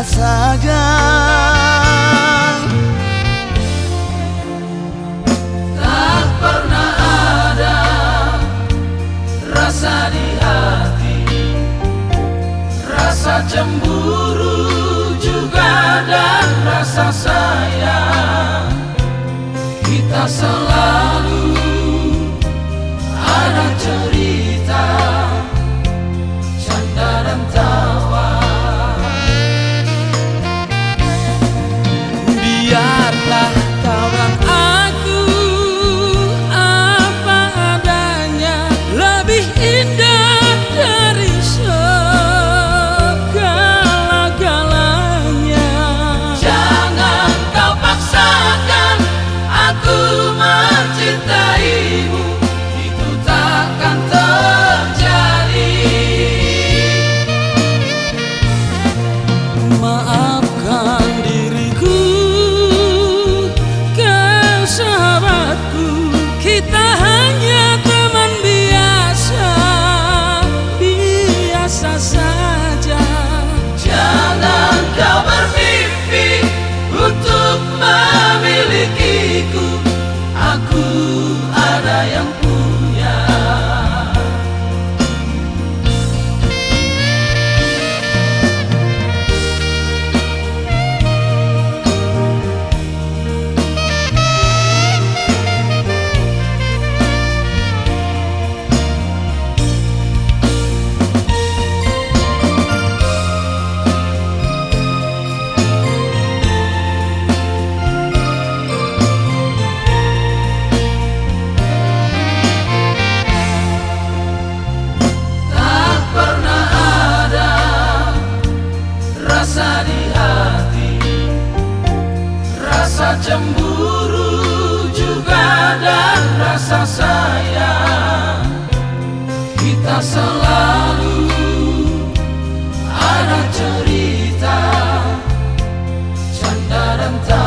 rasakan. Tak pernah ada rasa di hati, rasa cemburu juga dan rasa sayang. Kita selalu ada cerita, canda dan tawa. Biarlah Kau dan aku apa adanya, lebih indah dari segala-galanya. Jangan kau paksakan aku mencintaimu, itu takkan terjadi. Maafkan diriku, kau sahabatku, kita hanya teman biasa, biasa saja. Jangan kau bermimpi untuk memilikiku, aku ada yang punya. Tak pernah ada rasa di hati, rasa cemburu juga dan rasa sayang. Kita selalu ada cerita, canda dan tawa.